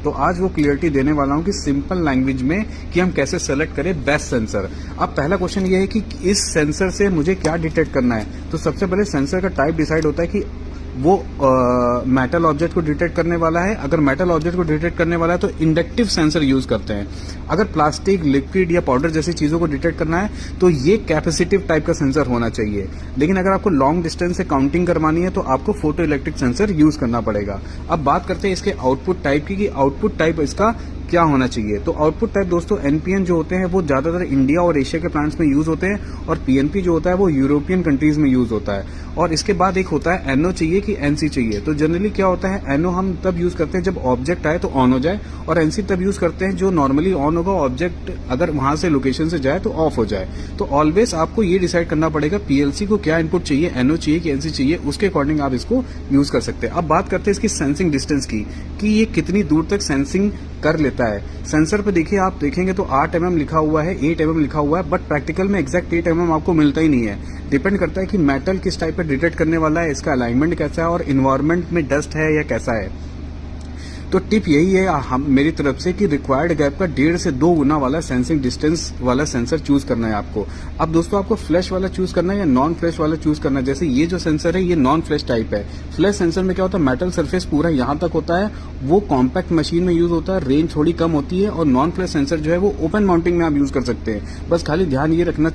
तो आज वो क्लियरिटी देने वाला हूँ कि सिंपल लैंग्वेज में कि हम कैसे सेलेक्ट करें बेस्ट सेंसर। अब पहला क्वेश्चन ये है कि इस सेंसर से मुझे क्या डिटेक्ट करना है। तो सबसे पहले सेंसर का टाइप डिसाइड होता है कि वो मेटल ऑब्जेक्ट को डिटेक्ट करने वाला है। अगर मेटल ऑब्जेक्ट को डिटेक्ट करने वाला है तो इंडक्टिव सेंसर यूज करते हैं। अगर प्लास्टिक, लिक्विड या पाउडर जैसी चीजों को डिटेक्ट करना है तो ये कैपेसिटिव टाइप का सेंसर होना चाहिए। लेकिन अगर आपको लॉन्ग डिस्टेंस से काउंटिंग करवानी है तो आपको फोटो इलेक्ट्रिक सेंसर यूज करना पड़ेगा। अब बात करते हैं इसके आउटपुट टाइप की, कि आउटपुट टाइप इसका क्या होना चाहिए। तो आउटपुट टाइप दोस्तों एनपीएन जो होते हैं वो ज्यादातर इंडिया और एशिया के प्लांट्स में यूज होते हैं, और पीएनपी जो होता है वो यूरोपियन कंट्रीज में यूज होता है। और इसके बाद एक होता है एनओ चाहिए कि एनसी चाहिए। तो जनरली क्या होता है, एनओ हम तब यूज करते हैं जब ऑब्जेक्ट आए तो ऑन हो जाए, और एनसी तब यूज करते हैं जो नॉर्मली ऑन होगा, ऑब्जेक्ट अगर वहां से लोकेशन से जाए तो ऑफ हो जाए। तो ऑलवेज आपको ये डिसाइड करना पड़ेगा पीएलसी को क्या इनपुट चाहिए, एनओ चाहिए कि एनसी चाहिए, उसके अकॉर्डिंग आप इसको यूज कर सकते हैं। अब बात करते हैं इसकी सेंसिंग डिस्टेंस की, कि ये कितनी दूर तक सेंसिंग कर लेता है। सेंसर पे देखिए, आप देखेंगे तो 8 mm लिखा हुआ है, 8 mm लिखा हुआ है, बट प्रैक्टिकल में एग्जैक्ट 8 mm आपको मिलता ही नहीं है। डिपेंड करता है कि मेटल किस टाइप पे डिटेक्ट करने वाला है, इसका अलाइनमेंट कैसा है, और इन्वायरमेंट में डस्ट है या कैसा है। तो टिप यही है हम मेरी तरफ से कि रिक्वायर्ड गैप का 1.5 से 2 गुना वाला सेंसिंग डिस्टेंस वाला सेंसर चूज करना है आपको। अब दोस्तों आपको फ्लैश वाला चूज करना है या नॉन फ्लैश वाला चूज करना है। जैसे ये जो सेंसर है ये नॉन फ्लैश टाइप है। फ्लैश सेंसर में क्या होता है, मेटल सरफेस पूरा यहां तक होता है, वो कॉम्पैक्ट मशीन में यूज होता है, रेंज थोड़ी कम होती है। और नॉन फ्लैश सेंसर जो है वो ओपन माउंटिंग में आप यूज कर सकते हैं। बस खाली ध्यान ये रखना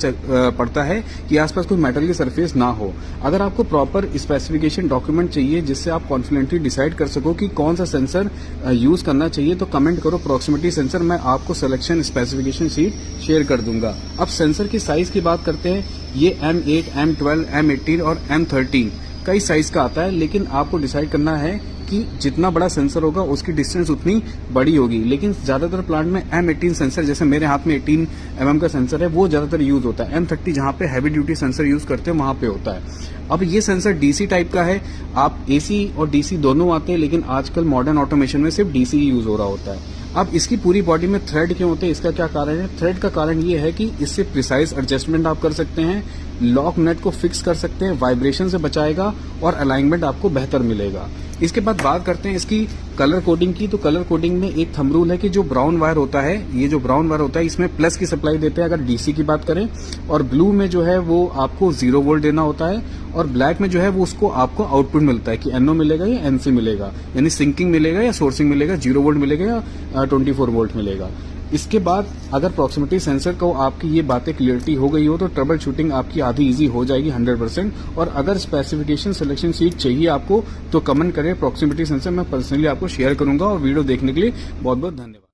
पड़ता है कि आसपास कोई मेटल की सरफेस ना हो। अगर आपको प्रॉपर स्पेसिफिकेशन डॉक्यूमेंट चाहिए जिससे आप कॉन्फिडेंटली डिसाइड कर सको कि कौन सा सेंसर यूज करना चाहिए, तो कमेंट करो प्रॉक्सिमिटी सेंसर, मैं आपको सिलेक्शन स्पेसिफिकेशन शीट शेयर कर दूंगा। अब सेंसर की साइज की बात करते हैं। ये M8, M12, M18 और M13 कई साइज का आता है, लेकिन आपको डिसाइड करना है कि जितना बड़ा सेंसर होगा उसकी डिस्टेंस उतनी बड़ी होगी। लेकिन ज्यादातर प्लांट में M18 सेंसर, जैसे मेरे हाथ में 18 mm का सेंसर है, वो ज्यादातर यूज होता है। M30 जहां पे हैवी ड्यूटी सेंसर यूज करते हैं वहां पे होता है। अब ये सेंसर डीसी टाइप का है। आप एसी और डीसी दोनों आते हैं, लेकिन आजकल मॉडर्न ऑटोमेशन में सिर्फ डीसी ही यूज हो रहा होता है। अब इसकी पूरी बॉडी में थ्रेड क्यों होते हैं, इसका क्या कारण है। थ्रेड का कारण ये है कि इससे प्रिसाइज एडजस्टमेंट आप कर सकते हैं, लॉक नट को फिक्स कर सकते हैं, वाइब्रेशन से बचाएगा और अलाइनमेंट आपको बेहतर मिलेगा। इसके बाद बात करते हैं इसकी कलर कोडिंग की। तो कलर कोडिंग में एक थंब रूल है कि जो ब्राउन वायर होता है, ये जो ब्राउन वायर होता है इसमें प्लस की सप्लाई देते हैं अगर डीसी की बात करें, और ब्लू में जो है वो आपको 0 वोल्ट देना होता है, और ब्लैक में जो है वो उसको आपको आउटपुट मिलता है कि एनओ मिलेगा या एनसी मिलेगा, यानी सिंकिंग मिलेगा या सोर्सिंग मिलेगा, 0 वोल्ट मिलेगा या 24 वोल्ट मिलेगा। इसके बाद अगर प्रॉक्सिमिटी सेंसर को आपकी ये बातें क्लियरिटी हो गई हो तो ट्रबल शूटिंग आपकी आधी इजी हो जाएगी 100%। और अगर स्पेसिफिकेशन सिलेक्शन शीट चाहिए आपको तो कमेंट करें प्रॉक्सिमिटी सेंसर, मैं पर्सनली आपको शेयर करूंगा। और वीडियो देखने के लिए बहुत बहुत धन्यवाद।